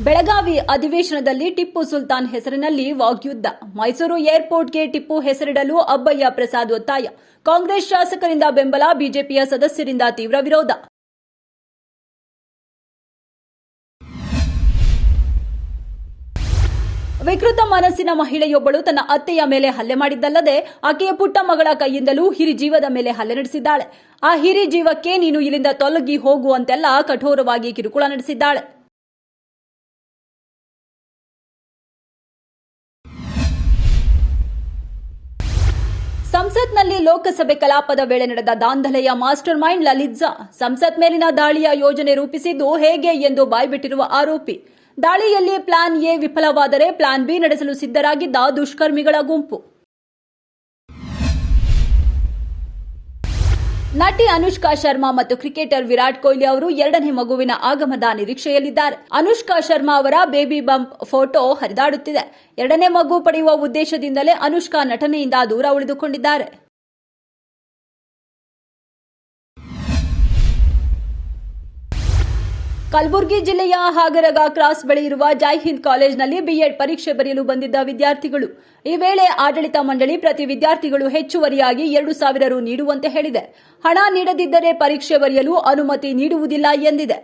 ಬೆಳಗಾವಿ ಅಧಿವೇಶನದಲ್ಲಿ ಟಿಪ್ಪು ಸುಲ್ತಾನ್ ಹೆಸರಿನಲ್ಲಿ ವಾಗ್ಯುದ್ಧ. ಮೈಸೂರು ಏರ್ಪೋರ್ಟ್ಗೆ ಟಿಪ್ಪು ಹೆಸರಿಡಲು ಅಬ್ಬಯ್ಯ ಪ್ರಸಾದ್ ಒತ್ತಾಯ. ಕಾಂಗ್ರೆಸ್ ಶಾಸಕರಿಂದ ಬೆಂಬಲ, ಬಿಜೆಪಿಯ ಸದಸ್ಯರಿಂದ ತೀವ್ರ ವಿರೋಧ. ವಿಕೃತ ಮನಸ್ಸಿನ ಮಹಿಳೆಯೊಬ್ಬಳು ತನ್ನ ಅತ್ತೆಯ ಮೇಲೆ ಹಲ್ಲೆ ಮಾಡಿದ್ದಲ್ಲದೆ ಆಕೆಯ ಪುಟ್ಟ ಮಗಳ ಕೈಯಿಂದಲೂ ಹಿರಿಜೀವದ ಮೇಲೆ ಹಲ್ಲೆ ನಡೆಸಿದ್ದಾಳೆ. ಆ ಹಿರಿಜೀವಕ್ಕೆ ನೀನು ಇಲ್ಲಿಂದ ತೊಲಗಿ ಹೋಗು ಅಂತೆಲ್ಲ ಕಠೋರವಾಗಿ ಕಿರುಕುಳ ನಡೆಸಿದ್ದಾಳೆ. ಸಂಸತ್ನಲ್ಲಿ ಲೋಕಸಭೆ ಕಲಾಪದ ವೇಳೆ ನಡೆದ ದಾಂಧಲೆಯ ಮಾಸ್ಟರ್ ಮೈಂಡ್ ಲಲಿತ್ ಝಾ. ಸಂಸತ್ ಮೇಲಿನ ದಾಳಿಯ ಯೋಜನೆ ರೂಪಿಸಿದ್ದು ಹೇಗೆ ಎಂದು ಬಾಯ್ಬಿಟ್ಟಿರುವ ಆರೋಪಿ. ದಾಳಿಯಲ್ಲಿ ಪ್ಲಾನ್ ಎ ವಿಫಲವಾದರೆ ಪ್ಲಾನ್ ಬಿ ನಡೆಸಲು ಸಿದ್ಧರಾಗಿದ್ದ ದುಷ್ಕರ್ಮಿಗಳ ಗುಂಪು. ನಟಿ ಅನುಷ್ಕಾ ಶರ್ಮಾ ಮತ್ತು ಕ್ರಿಕೆಟರ್ ವಿರಾಟ್ ಕೊಹ್ಲಿ ಅವರು ಎರಡನೇ ಮಗುವಿನ ಆಗಮದ ನಿರೀಕ್ಷೆಯಲ್ಲಿದ್ದಾರೆ. ಅನುಷ್ಕಾ ಶರ್ಮಾ ಅವರ ಬೇಬಿ ಬಂಪ್ ಫೋಟೋ ಹರಿದಾಡುತ್ತಿದೆ. ಎರಡನೇ ಮಗು ಪಡೆಯುವ ಉದ್ದೇಶದಿಂದಲೇ ಅನುಷ್ಕಾ ನಟನೆಯಿಂದ ದೂರ ಉಳಿದುಕೊಂಡಿದ್ದಾರೆ. ಕಲಬುರಗಿ ಜಿಲ್ಲೆಯ ಹಾಗರಗ ಕ್ರಾಸ್ ಬಳಿ ಇರುವ ಜೈ ಹಿಂದ್ ಕಾಲೇಜಿನಲ್ಲಿ ಬಿಎಡ್ ಪರೀಕ್ಷೆ ಬರೆಯಲು ಬಂದಿದ್ದ ವಿದ್ಯಾರ್ಥಿಗಳು. ಈ ವೇಳೆ ಆಡಳಿತ ಮಂಡಳಿ ಪ್ರತಿ ವಿದ್ಯಾರ್ಥಿಗಳು ಹೆಚ್ಚುವರಿಯಾಗಿ 2,000 ರು ನೀಡುವಂತೆ ಹೇಳಿದೆ. ಹಣ ನೀಡದಿದ್ದರೆ ಪರೀಕ್ಷೆ ಬರೆಯಲು ಅನುಮತಿ ನೀಡುವುದಿಲ್ಲ ಎಂದಿದೆ.